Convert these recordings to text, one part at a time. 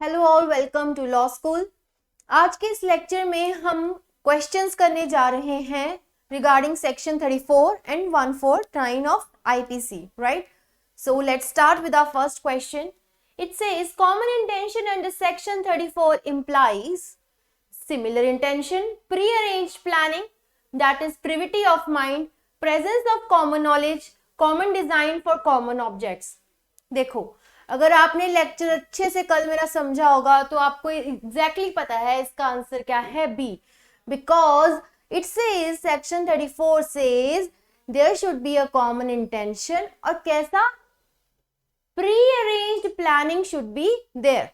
Hello all, welcome to law school. आज के इस लेक्चर में हम क्वेश्चंस करने जा रहे हैं regarding section 34 and 149 of IPC, right? So let's start with our first question. It says common intention under section 34 implies similar intention, pre-arranged planning, that is privity of mind, presence of common knowledge, common design for common objects. देखो, अगर आपने lecture अच्छे से कल मेरा समझा होगा तो आपको एग्जैक्टली पता है इसका आंसर क्या है, B. Because it says section 34 says there should be a common intention, और कैसा? Pre arranged planning should be there,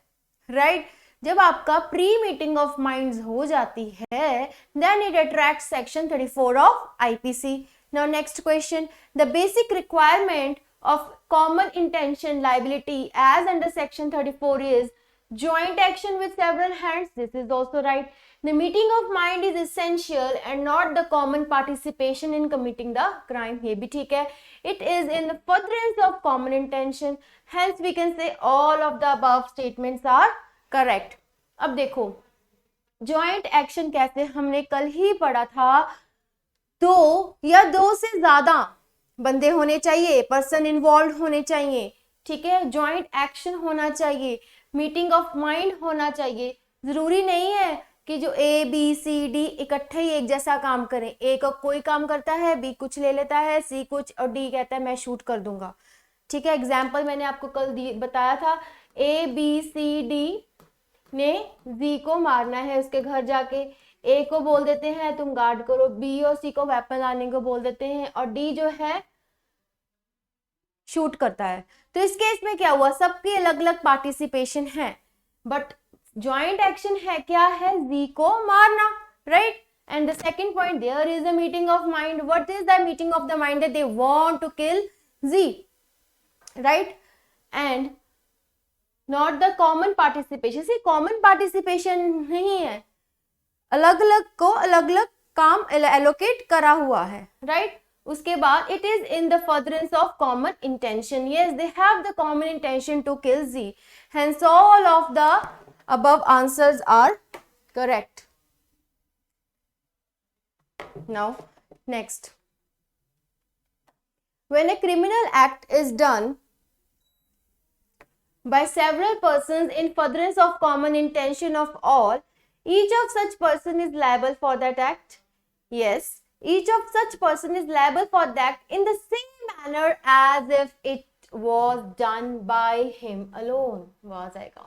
right? जब आपका प्री मीटिंग ऑफ माइंड्स हो जाती है then it attract section 34 of IPC. Now next question. The basic requirement of common intention liability as under section 34 is joint action with several hands. This is also right. The meeting of mind is essential and not the common participation in committing the crime. ये भी ठीक है. It is in the furtherance of common intention. Hence we can say all of the above statements are correct. अब देखो, joint action कैसे, हमने कल ही पढ़ा था. दो या दो से ज्यादा बंदे होने चाहिए, पर्सन इन्वॉल्व होने चाहिए, ठीक है? जॉइंट एक्शन होना चाहिए, मीटिंग ऑफ माइंड होना चाहिए. जरूरी नहीं है कि जो ए बी सी डी इकट्ठे ही एक जैसा काम करें. ए को कोई काम करता है, बी कुछ ले लेता है, सी कुछ, और डी कहता है मैं शूट कर दूंगा, ठीक है? एग्जाम्पल मैंने आपको कल बताया था. ए बी सी डी ने जी को मारना है उसके घर जाके. ए को बोल देते हैं तुम गार्ड करो, बी और सी को वेपन लाने को बोल देते हैं, और डी जो है शूट करता है. तो इस केस में क्या हुआ? सबकी अलग अलग पार्टिसिपेशन है, बट जॉइंट एक्शन है क्या है? जी को मारना, right? And the second point, there is a meeting of mind. What is the meeting of the mind? That they want to kill G, right? And not the common participation. C common participation नहीं है, अलग अलग को अलग अलग काम allocate करा हुआ है, राइट? उसके बाद it is in the furtherance of common intention. Yes, they have the common intention to kill G. Hence all of the above answers are correct. Now next. When a criminal act is done by several persons in furtherance of common intention of all, each of such person is liable for that act. Yes, each of such person is liable for that in the same manner as if it was done by him alone. आ जाएगा.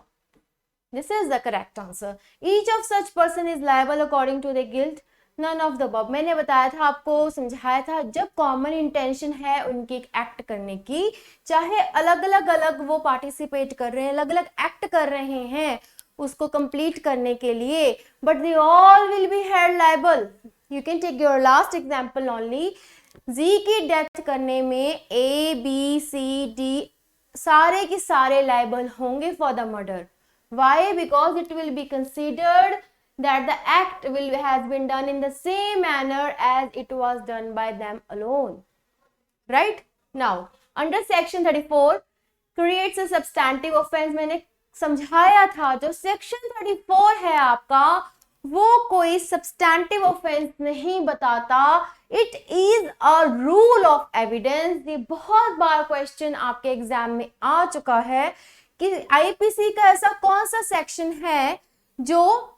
This is the correct answer. Each of such person is liable according to their guilt. None of the above. मैंने बताया था, आपको समझाया था, जब common intention है उनकी एक्ट करने की, चाहे अलग अलग वो पार्टिसिपेट कर रहे हैं, अलग अलग एक्ट कर रहे हैं उसको कंप्लीट करने के लिए, but they all will be held liable. You can take your last example only. G की डेथ करने में ए बी सी डी सारे के सारे लायबल होंगे for the murder. Why? Because it will be considered that the act has been done in the same manner as it was done by them alone. Right? Now, under section 34 creates a substantive offense. मैंने समझाया था, जो section 34 है आपका, वो कोई substantive offense नहीं बताता. It is a rule of evidence. ये बहुत बार क्वेश्चन आपके एग्जाम में आ चुका है कि आईपीसी का ऐसा कौन सा सेक्शन है जो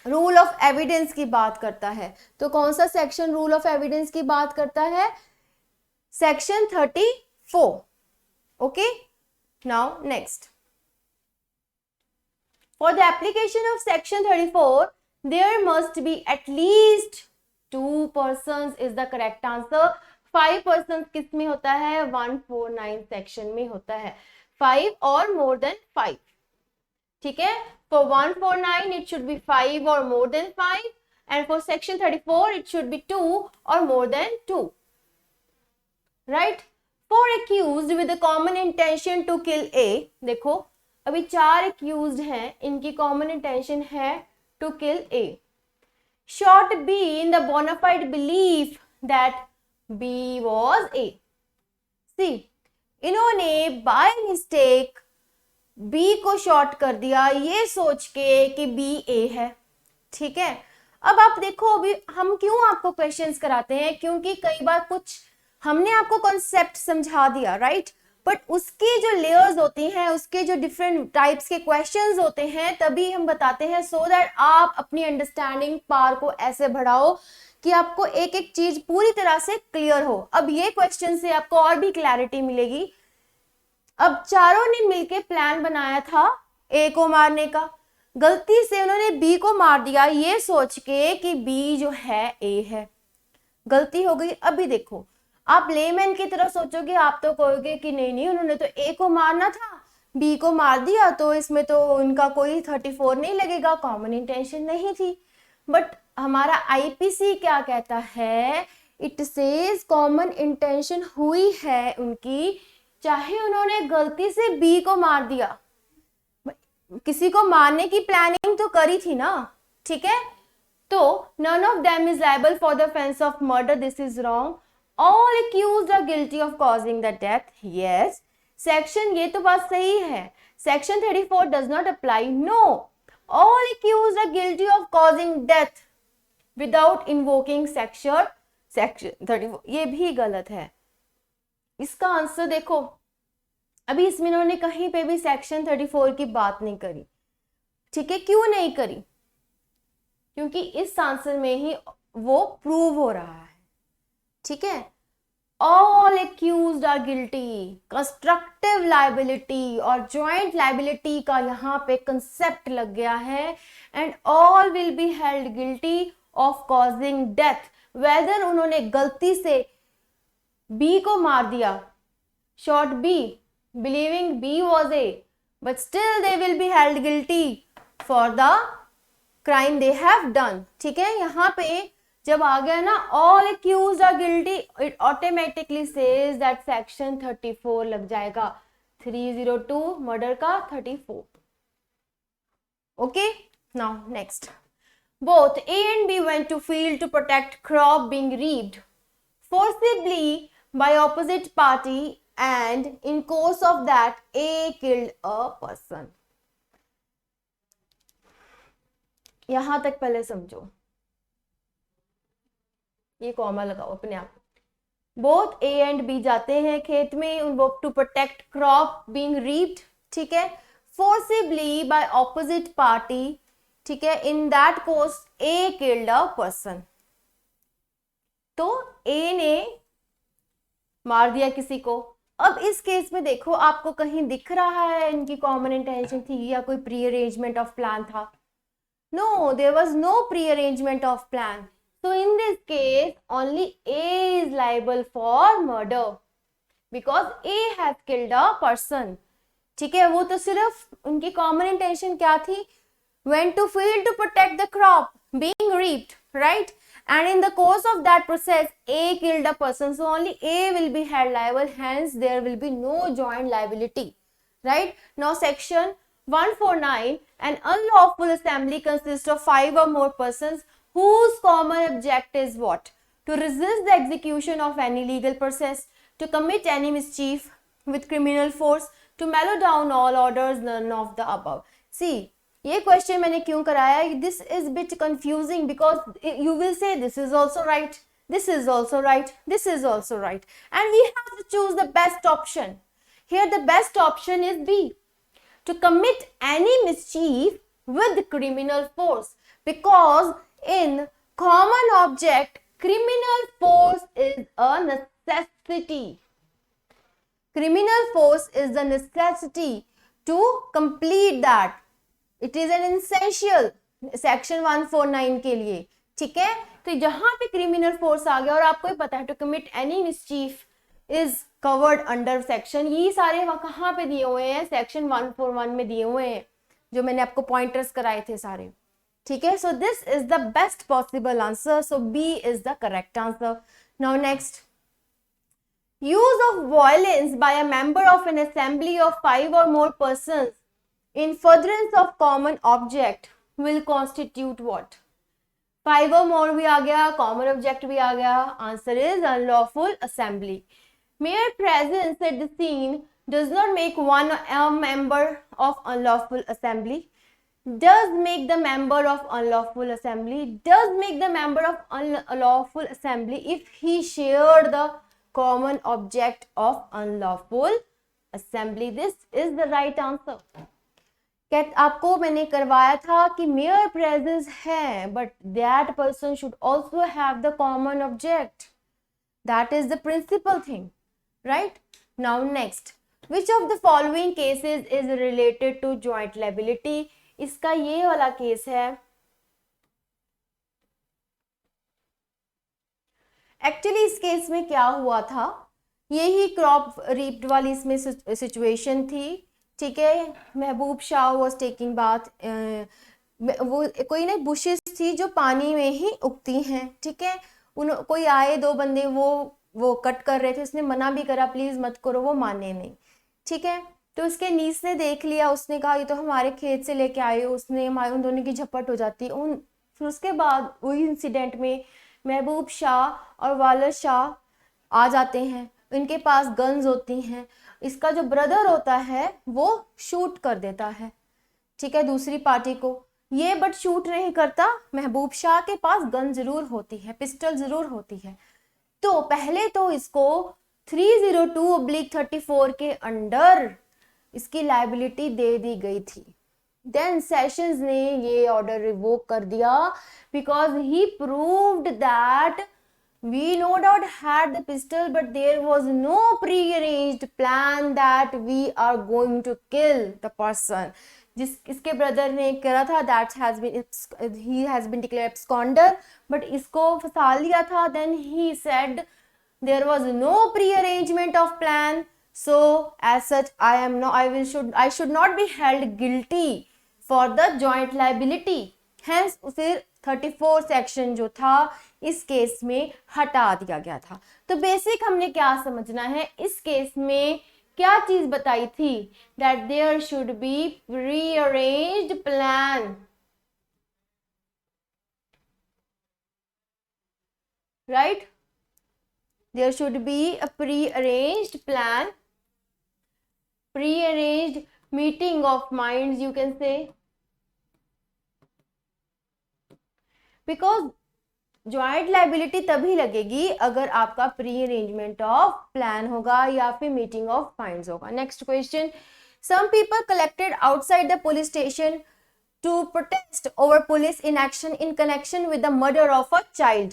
रूल ऑफ एविडेंस की बात करता है. तो कौन सा सेक्शन रूल ऑफ एविडेंस की बात करता है? Section 34. Okay, now next. For the application of section 34 there must be at least 2 persons is the correct answer. 5 persons किस में होता है? 149 सेक्शन में होता है. 5 or more than 5. ठीक है? For 149 it should be 5 or more than 5, and for section 34 it should be 2 or more than 2. Right? For accused with the common intention to kill A, देखो अभी 4 accused हैं, इनकी common intention है to kill A. Shot B in the bona fide belief that B was A. See, इन्होंने by mistake B को short कर दिया ये सोच के कि बी ए है, ठीक है। अब आप देखो, अभी हम क्यों आपको क्वेश्चंस कराते हैं, क्योंकि कई बार कुछ हमने आपको कॉन्सेप्ट समझा दिया, राइट, बट उसके जो लेयर्स होती हैं, उसके जो डिफरेंट टाइप्स के क्वेश्चंस होते हैं, तभी हम बताते हैं, सो दैट आप अपनी अंडरस्टैंडिंग पावर को ऐसे बढ़ाओ कि आपको एक एक चीज पूरी तरह से क्लियर हो। अब ये क्वेश्चन से आपको और भी क्लैरिटी मिलेगी। अब चारों ने मिलके प्लान बनाया था ए को मारने का, गलती से उन्होंने बी को मार दिया ये सोच के कि बी जो है ए है, गलती हो गई। अभी देखो, आप लेमैन की तरह सोचोगे, आप तो कहोगे कि नहीं नहीं, उन्होंने तो ए को मारना था, बी को मार दिया, तो इसमें तो उनका कोई 34 नहीं लगेगा, कॉमन इंटेंशन नहीं थी। बट हमारा आईपीसी क्या कहता है, इट सेज कॉमन इंटेंशन हुई है उनकी, चाहे उन्होंने गलती से बी को मार दिया, किसी को मारने की प्लानिंग तो करी थी ना, ठीक है। तो none of them is liable for the offense of murder, this is wrong, all accused are guilty of causing the death, yes, section, ये तो बात सही है, section 34 does not apply, no, all accused are guilty of causing death without invoking section 34, ये भी गलत है। इसका आंसर देखो, अभी इसमें इन्होंने कहीं पे भी सेक्शन 34 की बात नहीं करी, ठीक है। क्यों नहीं करी, क्योंकि इस आंसर में ही वो प्रूव हो रहा है, ठीक है। All accused are guilty, constructive liability और जॉइंट लाइबिलिटी का यहाँ पे कंसेप्ट लग गया है, and all will be held guilty of causing death, whether उन्होंने गलती से बी को मार दिया, shot B, believing B was A, but still they will be held guilty for the crime they have done, ठीक है। यहाँ पे जब आ गया ना all accused are guilty, it automatically says that section 34 लग जाएगा, 302 मर्डर का 34, okay। Now next, both A and B went to field to protect crop being reaped forcibly by opposite party, and in course of that A killed a person। यहां तक पहले समझो, ये comma लगाओ अपने आप। बोथ ए एंड बी जाते हैं खेत में उन टू प्रोटेक्ट क्रॉप बीइंग रीप्ड, ठीक है, फोर्सिबली बाय ऑपोजिट पार्टी, ठीक है, in that course A killed a person. तो ए ने मार दिया किसी को। अब इस केस में देखो, आपको कहीं दिख रहा है इनकी कॉमन इंटेंशन थी या कोई प्री अरेंजमेंट ऑफ प्लान था? No, there was no pre arrangement of plan. So in this case only A is liable for murder because A has killed a person, ठीक है। वो तो सिर्फ उनकी common intention क्या थी? Went to field to protect the crop being reaped, right? And in the course of that process A killed a person, so only A will be held liable, hence there will be no joint liability, right? Now section 149, an unlawful assembly consists of 5 or more persons whose common object is what? To resist the execution of any legal process, to commit any mischief with criminal force, to mellow down all orders, none of the above. See, ये question मैंने क्यों कराया? This is bit confusing because you will say this is also right, this is also right, this is also right, and we have to choose the best option. Here the best option is B, to commit any mischief with criminal force, because in common object criminal force is a necessity. Criminal force is the necessity to complete that. It is an essential section 149 के लिए, ठीक है। तो जहां पे criminal force आ गया और आपको ही पता है to commit any mischief is covered under section, ये सारे कहाँ पे दिए हुए हैं? section 141 में दिए हुए हैं, जो मैंने आपको पॉइंटर्स कराए थे सारे, ठीक है। So this is the best possible answer, so B is the correct answer. Now next, use of violence by a member of an assembly of 5 or more persons in furtherance of common object will constitute what? 5 or more भी आ गया, common object भी आ गया, answer is unlawful assembly. Mere presence at the scene does not make one a member of unlawful assembly, does make the member of unlawful assembly, does make the member of unlawful assembly if he shared the common object of unlawful assembly. This is the right answer. आपको मैंने करवाया था कि mere presence है, but that person should also have the common object. That is the principal thing, right? Now next, which of the following cases is related to joint liability? इसका ये वाला case है. एक्चुअली इस case में क्या हुआ था, यही क्रॉप रीप्ड वाली इसमें सिचुएशन थी. ठीक है, महबूब शाह वाज टेकिंग बाथ, वो कोई ना बुशेस थी जो पानी में ही उगती हैं. ठीक है, कोई आए, दो बंदे वो कट कर रहे थे, उसने मना भी करा प्लीज मत करो, वो माने नहीं. ठीक है, तो उसके नीस ने देख लिया, उसने कहा ये तो हमारे खेत से लेके आए हो, उसने उन दोनों की झपट हो जाती. फिर उसके बाद वही इंसिडेंट में महबूब शाह और वालद शाह आ जाते हैं, इनके पास गन्स होती हैं. इसका जो ब्रदर होता है वो शूट कर देता है, ठीक है, दूसरी पार्टी को. ये बट शूट नहीं करता, महबूब शाह के पास गन जरूर होती है, पिस्टल जरूर होती है. तो पहले तो इसको 302/34 के अंडर इसकी लायबिलिटी दे दी गई थी. देन सेशंस ने ये ऑर्डर रिवोक कर दिया because he proved that we no doubt had the pistol, but there was no pre-arranged plan that we are going to kill the person. इसके ब्रदर ने करा था, that he has been declared absconder, but इसको फंसा लिया था. Then he said there was no pre-arrangement of plan, so as such I should not be held guilty for the joint liability. Hence उसे 34 section जो था इस case में हटा दिया गया था. तो बेसिक हमने क्या समझना है, इस केस में क्या चीज बताई थी, that there should be pre arranged plan. Right, there should be a pre arranged plan, pre arranged meeting of minds you can say, because joint liability तभी लगेगी अगर आपका प्री अरेंजमेंट ऑफ प्लान होगा या फिर मीटिंग ऑफ माइंड्स होगा. Next question, some people collected outside the police station to protest over police inaction in connection with the murder of a child.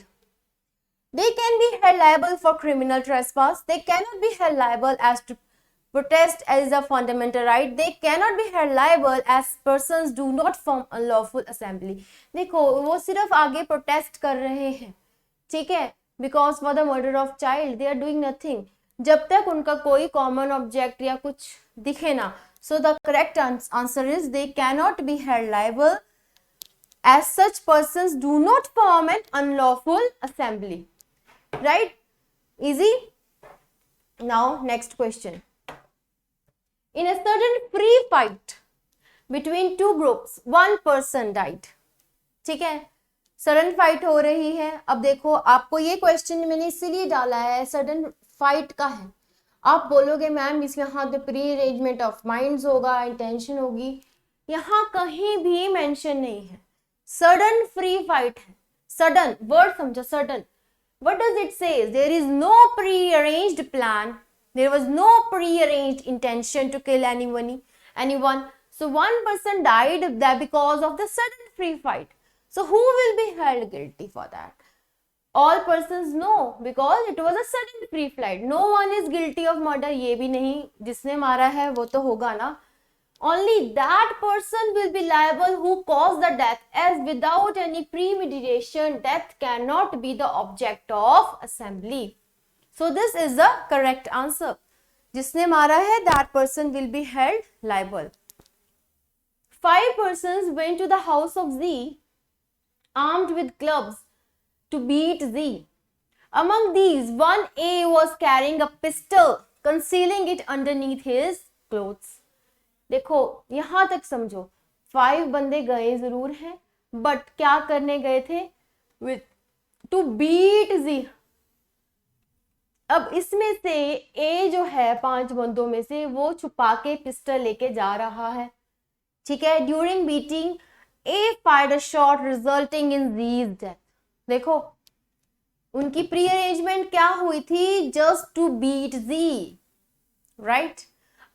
They can be held liable for criminal trespass. They cannot be held liable as to protest as a fundamental right. They cannot be held liable as persons do not form unlawful assembly. देखो वो सिर्फ आगे protest कर रहे हैं, ठीक है, because for the murder of child they are doing nothing, जब तक उनका कोई कॉमन ऑब्जेक्ट या कुछ दिखे ना. So the correct answer is they cannot be held liable as such persons do not form an unlawful assembly. Right? Easy? Now next question. In a sudden free fight between two groups, one person died. ठीक है, sudden fight हो रही है. अब देखो आपको ये question मैंने इसीलिए डाला है, सडन फाइट का है. आप बोलोगे मैम इसमें यहाँ तो प्री अरेंजमेंट ऑफ माइंड्स होगा, इंटेंशन होगी, यहाँ कहीं भी मेंशन नहीं है. सडन फ्री फाइट है. सडन वर्ड समझो, sudden. What does it say? There is no pre-arranged plan. There was no pre-arranged intention to kill anyone. So one person died because of the sudden free fight. So who will be held guilty for that? All persons no, because it was a sudden free flight. No one is guilty of murder. ये भी नहीं, जिसने मारा है वो तो होगा ना. Only that person will be liable who caused the death, as without any premeditation, death cannot be the object of assembly. So this is the correct answer. जिसने मारा है, that person will be held liable. 5 persons went to the house of Z, armed with clubs, to beat Z. Among these, one A was carrying a pistol, concealing it underneath his clothes. देखो यहां तक समझो, 5 बंदे गए जरूर हैं, but क्या करने गए थे, विथ टू बीट जी. अब इसमें से ए जो है 5 बंदों में से वो छुपा के पिस्टल लेके जा रहा है, ठीक है। During beating A fired a shot resulting in G's death. देखो उनकी प्री अरेंजमेंट क्या हुई थी, just to beat G, right.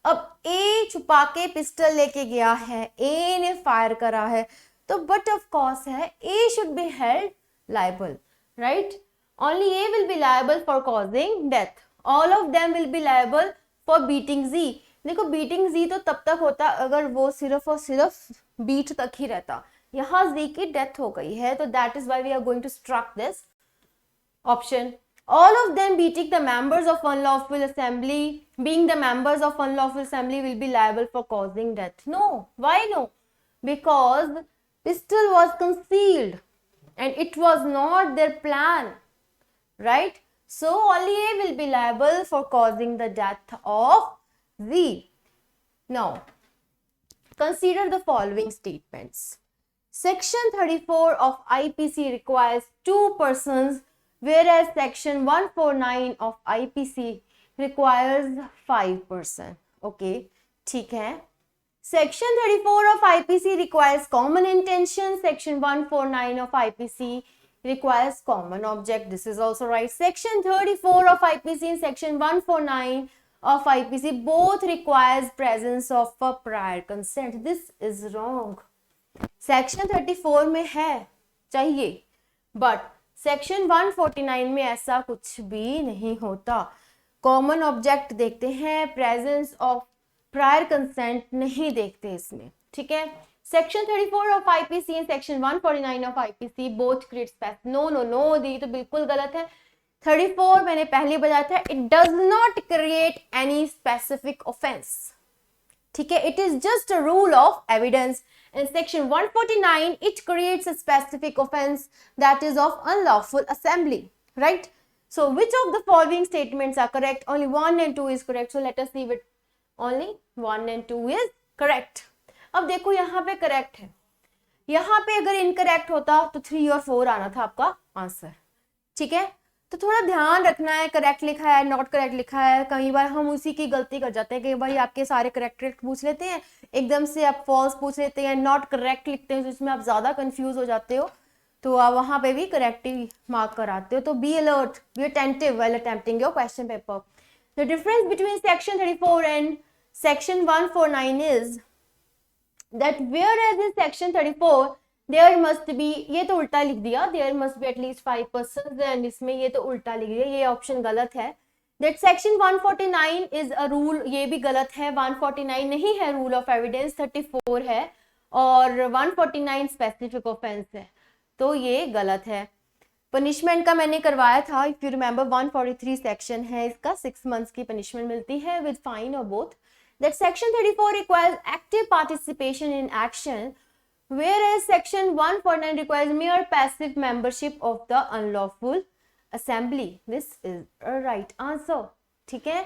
अब ए छुपा के पिस्टल लेके गया है, ए ने फायर करा है, तो बट ऑफ कोर्स है A should be held liable, right. Only A will be liable for causing death, all of them will be liable for beating G. देखो बीटिंग जी तो तब तक होता अगर वो सिर्फ और सिर्फ बीट तक ही रहता, यहाँ जी की डेथ हो गई है, तो that is why we are going to struck this option. All of them beating the members of unlawful assembly, being the members of unlawful assembly will be liable for causing death. No. Why no? Because pistol was concealed and it was not their plan, right? So only A will be liable for causing the death of Z. Now consider the following statements. Section 34 of IPC requires 2 persons, whereas section 149 of IPC requires 5%. Okay, ठीक है। Section 34 of IPC requires common intention. Section 149 of IPC requires common object. This is also right. Section 34 of IPC and section 149 of IPC both requires presence of a prior consent. This is wrong. Section 34 में है चाहिए, but section 149 में ऐसा कुछ भी नहीं होता। Common object देखते हैं, प्रेजेंस ऑफ प्रायर कंसेंट नहीं देखते इसमें, ठीक है। Section 34 of IPC and section 149 of IPC both create space. No no no, ये तो बिल्कुल गलत है। 34 मैंने पहले बताया था, it does not create any specific offence, ठीक है। It is just a rule of evidence. In section 149, it creates a specific offense that is of unlawful assembly, right? So, which of the following statements are correct? Only 1 and 2 is correct. So, let us leave it. Only 1 and 2 is correct. अब देखो यहाँ पे correct है, यहाँ पे अगर incorrect होता तो 3 और 4 आना था आपका आंसर, ठीक है। तो थोड़ा ध्यान रखना है, करेक्ट लिखा है नॉट करेक्ट लिखा है, कई बार हम उसी की गलती कर जाते हैं। कई बार आपके सारे करेक्ट पूछ लेते हैं, एकदम से आप फॉल्स पूछ लेते हैं, नॉट करेक्ट लिखते हैं, तो इसमें आप ज्यादा कंफ्यूज हो जाते हो, तो आप वहां पे भी करेक्टिव मार्क कराते हो। तो be alert, be attentive while attempting your question paper. The difference between section 34 and section 149 is that whereas in section 34 there must be, ये तो उल्टा लिख दिया, there must be at least 5%, and इसमें ये तो उल्टा लिख दिया, ये ऑप्शन गलत है। that section 149 is a rule, ये भी गलत है। 149 नहीं है रूल ऑफ एविडेंस, 34 है, और 149 स्पेसिफिक ऑफेंस है, तो ये गलत है। पनिशमेंट का मैंने करवाया था, इफ यू रिमेंबर 143 सेक्शन है इसका, 6 months की पनिशमेंट मिलती है विद फाइन और both. that section 34 requires active participation in action, whereas section 149 requires mere passive membership of the unlawful assembly. This is a right answer, ठीक है।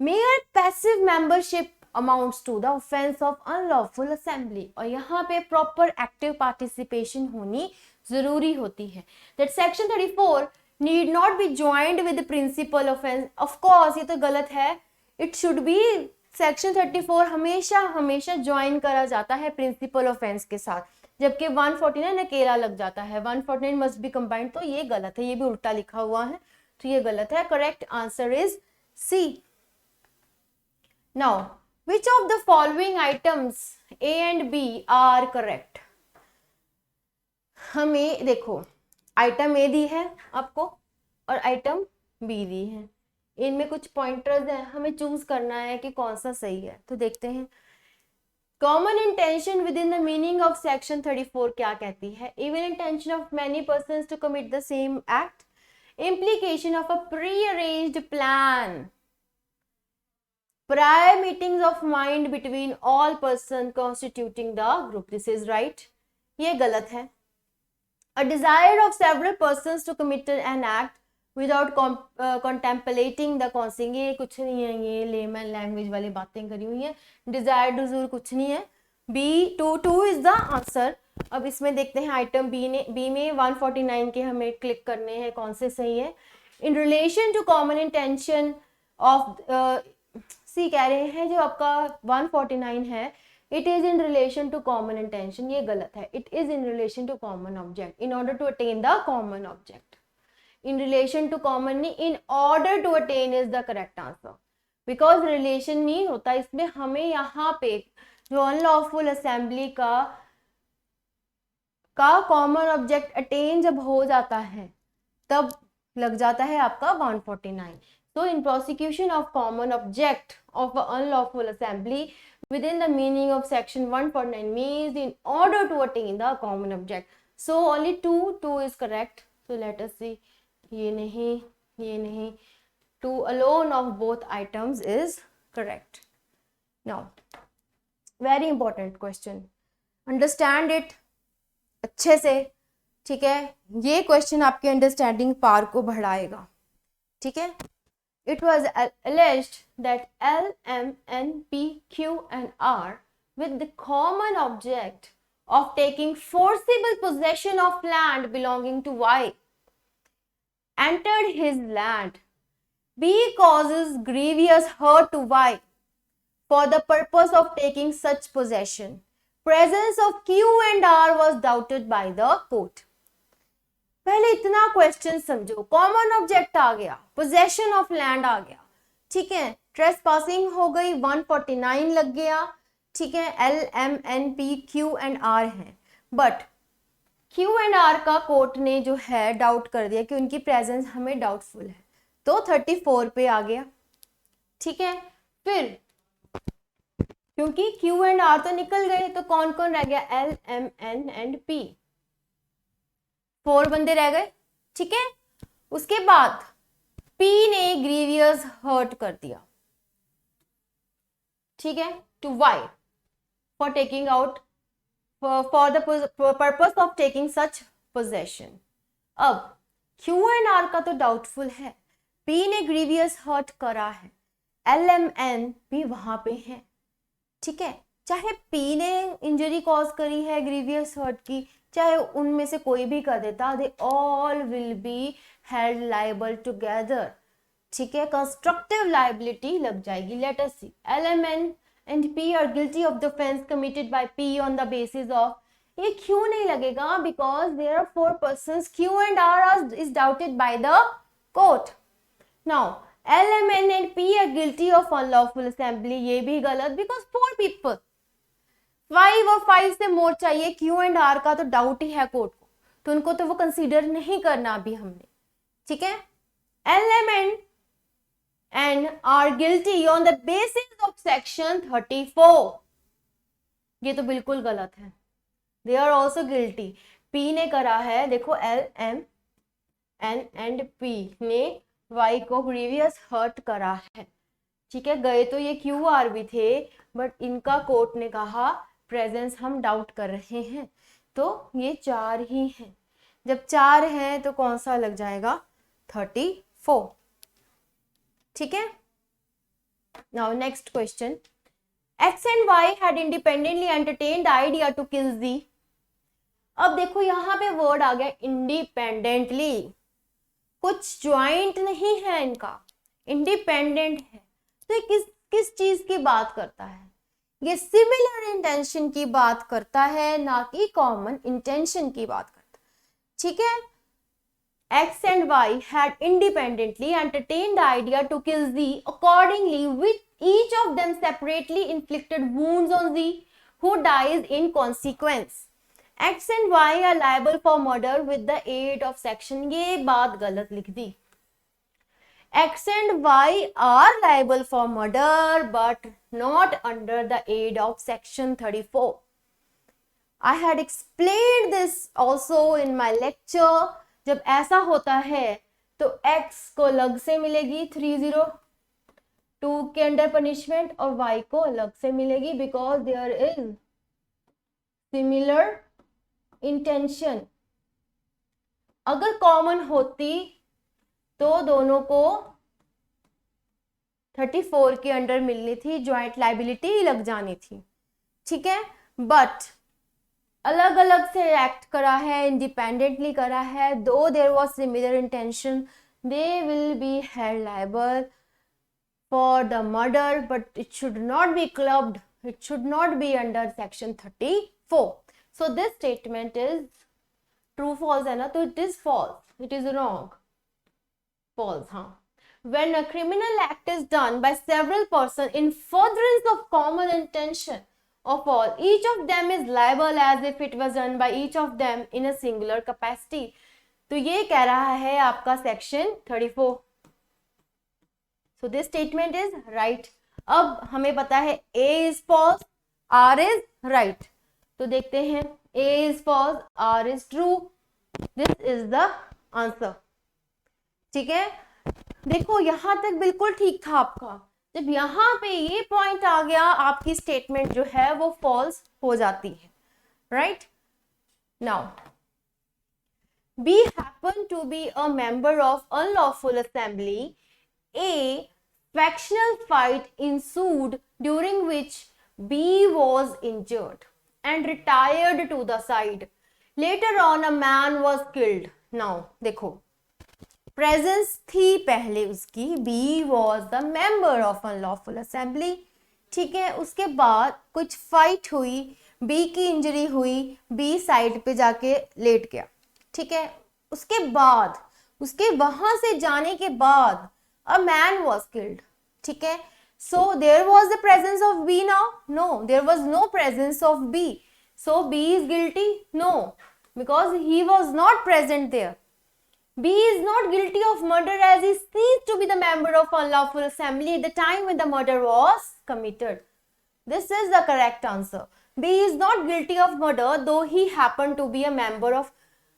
mere passive membership amounts to the offense of unlawful assembly, और यहाँ पे proper active participation होनी जरूरी होती है। that section 34 need not be joined with the principal offense. of course ये तो गलत है, it should be सेक्शन 34 हमेशा हमेशा ज्वाइन करा जाता है प्रिंसिपल ऑफेंस के साथ, जबकि 149 अकेला लग जाता है। 149 मस्ट बी कंबाइंड, तो ये गलत है, ये भी उल्टा लिखा हुआ है, तो ये गलत है। Correct answer is C. Now which of the following items A and B are correct. हमें देखो आइटम ए दी है आपको और आइटम बी दी है, इनमें कुछ पॉइंटर्स हैं, हमें चूज करना है कि कौन सा सही है। तो देखते हैं, common intention within the meaning of section 34 क्या कहती है। Even intention of many persons to commit the same act, implication of a pre-arranged plan, prior meetings of mind between all persons constituting the group. This is right. ये गलत है। A desire of several persons to commit an act without contemplating the consequence, ये कुछ नहीं है, ये layman language वाली बातें करी हुई है। डिजायर डिजूर कुछ नहीं है। B2 is the answer. अब इसमें देखते हैं आइटम बी में 149 के हमें क्लिक करने हैं कौन से सही है। In relation to common intention of C कह रहे हैं जो आपका 149 है, it is in relation to common intention, ये गलत है, it is in relation to common object in order to attain the common object. In relation to common नहीं, in order to attain is the correct answer, because relation नहीं होता इसमें, हमें यहाँ पे जो अनलॉफुल असेंबली का कॉमन ऑब्जेक्ट अटेन जब हो जाता है तब लग जाता है आपका 149। So in prosecution of common object of an unlawful assembly within the meaning of section 149 means in order to attain the common object. So only two is correct. So let us see. ये नहीं. Two alone of both items is correct. Now, very important question. Understand it अच्छे से, ठीक है? ये question आपके understanding power को बढ़ाएगा, ठीक है? It was alleged that L, M, N, P, Q and R with the common object of taking forcible possession of land belonging to Y entered his land. B causes grievous hurt to Y for the purpose of taking such possession. Presence of Q and R was doubted by the court. पहले इतना question समझो, common object आ गया, possession of land आ गया, ठीक है, trace passing हो गई, 149 लग गया, ठीक है, L, M, N, P, Q and R है, बट Q एंड R का कोर्ट ने जो है डाउट कर दिया कि उनकी प्रेजेंस हमें डाउटफुल है, तो 34 पे आ गया, ठीक है। फिर क्योंकि Q एंड R तो निकल गए तो कौन कौन रह गया, L, M, N and P, 4 बंदे रह गए, ठीक है। उसके बाद P ने ग्रीवियस हर्ट कर दिया, ठीक है, to Y for taking out for the purpose of taking such possession. अब Q एंड R का तो डाउटफुल है, P ने ग्रीवियस हर्ट करा है, L, M, N भी वहां पे है, ठीक है, चाहे P ने इंजरी कॉज करी है ग्रीवियस हर्ट की, चाहे उनमें से कोई भी कर देता, they all will be held liable together, ठीक है, कंस्ट्रक्टिव लायबिलिटी लग जाएगी। Let us see, L, M, N and P are guilty of the offence committed by P on the basis of, ये क्यों नहीं लगेगा, because there are 4 persons, Q and R is doubted by the court. Now L, M, N and P are guilty of unlawful assembly, ये भी गलत, because 4 people, 5 और 5 से मोर चाहिए, Q एंड R का तो डाउट ही है कोर्ट को, तो उनको तो वो कंसीडर नहीं करना अभी हमने, ठीक है। L, M, N are guilty on the basis of section 34, ये तो बिल्कुल गलत है, they are also guilty, P ने करा है, देखो L, M, N and P ने Y को ग्रीवियस हर्ट करा है, ठीक है, गए तो ये Q, R भी थे, बट इनका कोर्ट ने कहा प्रेजेंस हम डाउट कर रहे हैं, तो ये 4 ही हैं, जब 4 हैं तो कौन सा लग जाएगा, 34, ठीक है। Now next question, X and Y had independently entertained the idea to kill Z। अब देखो यहाँ पे वर्ड आ गया इंडिपेंडेंटली, कुछ ज्वाइंट नहीं है इनका, इंडिपेंडेंट है, तो ये किस चीज की बात करता है, ये सिमिलर इंटेंशन की बात करता है, ना कि कॉमन इंटेंशन की बात करता है, ठीक है। X and Y had independently entertained the idea to kill Z. Accordingly, with each of them separately inflicted wounds on Z, who dies in consequence. X and Y are liable for murder with the aid of section, ये बात गलत लिख दी, X and Y are liable for murder but not under the aid of section 34. I had explained this also in my lecture. जब ऐसा होता है तो X को अलग से मिलेगी 302 के अंडर पनिशमेंट और Y को अलग से मिलेगी, because there is similar intention. अगर कॉमन होती तो दोनों को 34 के अंडर मिलनी थी, ज्वाइंट लायबिलिटी लग जानी थी, ठीक है, बट अलग अलग से एक्ट करा है, इंडिपेंडेंटली करा है, though there was similar intention, they will be held liable for the murder, but it should not be clubbed. It should not be under section 34. So this statement is true false है ना, तो it is false. It is wrong. False, हाँ. When a criminal act is done by several persons in furtherance of common intention of all, each of them is liable as if it was done by each of them in a singular capacity. तो ये कह रहा है आपका section 34. So this statement is right. अब हमें पता है A is false, R is right. तो देखते हैं A is false, R is true. This is the answer. ठीक है, देखो यहां तक बिल्कुल ठीक था आपका. जब यहां पे ये पॉइंट आ गया, आपकी स्टेटमेंट जो है वो फॉल्स हो जाती है. Right now, B happened to be a member of unlawful assembly. A factional fight ensued during which B was injured and retired to the side. Later on a man was killed. Now देखो, presence थी पहले उसकी, B was the member of unlawful assembly. ठीक है, उसके बाद कुछ fight हुई, B की इंजरी हुई, B साइड पे जाके लेट गया. ठीक है, उसके बाद, उसके वहां से जाने के बाद a man was killed. ठीक है, so there was the presence of B now? No, there was no presence of B. So B is guilty? No, because he was not present there. B is not guilty of murder as he ceased to be the member of unlawful assembly at the time when the murder was committed. This is the correct answer. B is not guilty of murder though he happened to be a member of.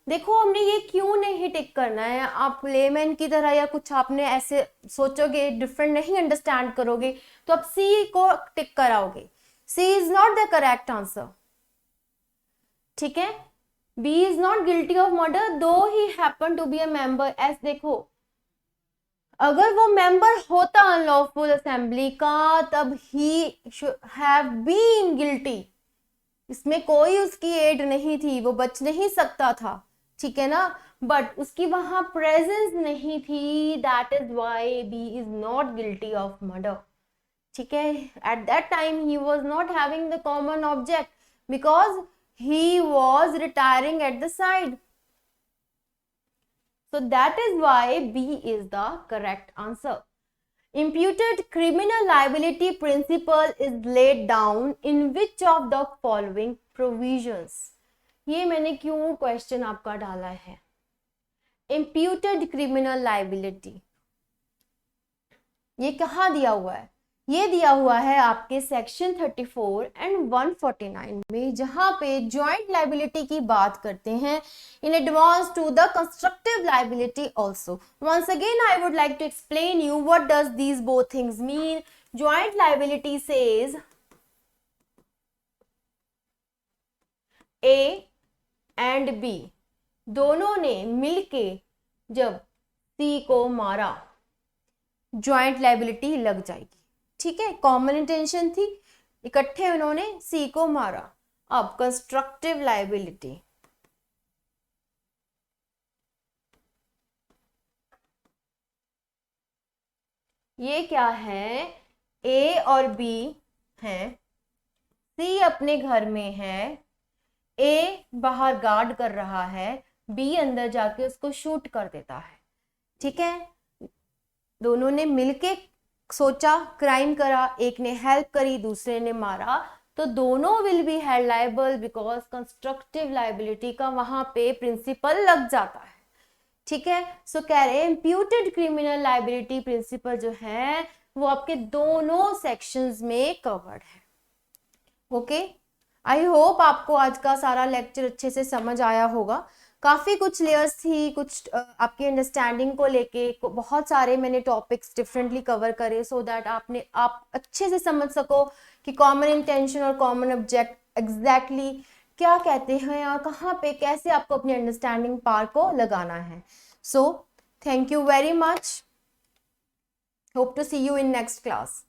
देखो हमने ये क्यों नहीं टिक करना है, आप layman की तरह या कुछ आपने ऐसे सोचोगे, डिफरेंट नहीं अंडरस्टैंड करोगे, तो आप सी को टिक कराओगे. C is not the correct answer. ठीक है, B is not guilty of murder though he happened to be a member. as देखो, अगर वो मेंबर होता अनलॉफुल असेंबली का, तब he should have been guilty. इसमें कोई उसकी एड नहीं थी, वो बच नहीं सकता था. ठीक है ना, बट उसकी वहां प्रेजेंस नहीं थी. That is why B is not guilty of murder. ठीक है, at that time he was not having the common object because he was retiring at the side. So that is why B is the correct answer. Imputed criminal liability principle is laid down in which of the following provisions? ये मैंने क्यों question आपका डाला है. Imputed criminal liability ये कहाँ दिया हुआ है? ये दिया हुआ है आपके सेक्शन 34 एंड 149 में, जहां पे जॉइंट लाइबिलिटी की बात करते हैं in advance to the constructive liability also. Once again I would like to explain you what does these both things mean. Joint liability says A and B दोनों ने मिलके जब C को मारा, जॉइंट लाइबिलिटी लग जाएगी. ठीक है, कॉमन इंटेंशन थी, इकट्ठे उन्होंने C को मारा. अब कंस्ट्रक्टिव लाइबिलिटी, ये क्या है? A और B हैं, C अपने घर में है, A बाहर गार्ड कर रहा है, B अंदर जाके उसको शूट कर देता है. ठीक है, दोनों ने मिलके सोचा, क्राइम करा, एक ने हेल्प करी, दूसरे ने मारा, तो दोनों will be held liable because constructive liability का वहां पे प्रिंसिपल लग जाता है. ठीक है, सो कह रहे हैं इम्प्यूटेड क्रिमिनल लायबिलिटी प्रिंसिपल जो है वो आपके दोनों सेक्शंस में कवर्ड है. ओके, आई होप आपको आज का सारा लेक्चर अच्छे से समझ आया होगा. काफ़ी कुछ लेयर्स थी, कुछ आपकी अंडरस्टैंडिंग को लेके बहुत सारे मैंने टॉपिक्स डिफरेंटली कवर करे सो दैट आप अच्छे से समझ सको कि कॉमन इंटेंशन और कॉमन ऑब्जेक्ट एग्जैक्टली क्या कहते हैं और कहाँ पे कैसे आपको अपनी अंडरस्टैंडिंग पार को लगाना है. So thank you very much. Hope to see you in next class.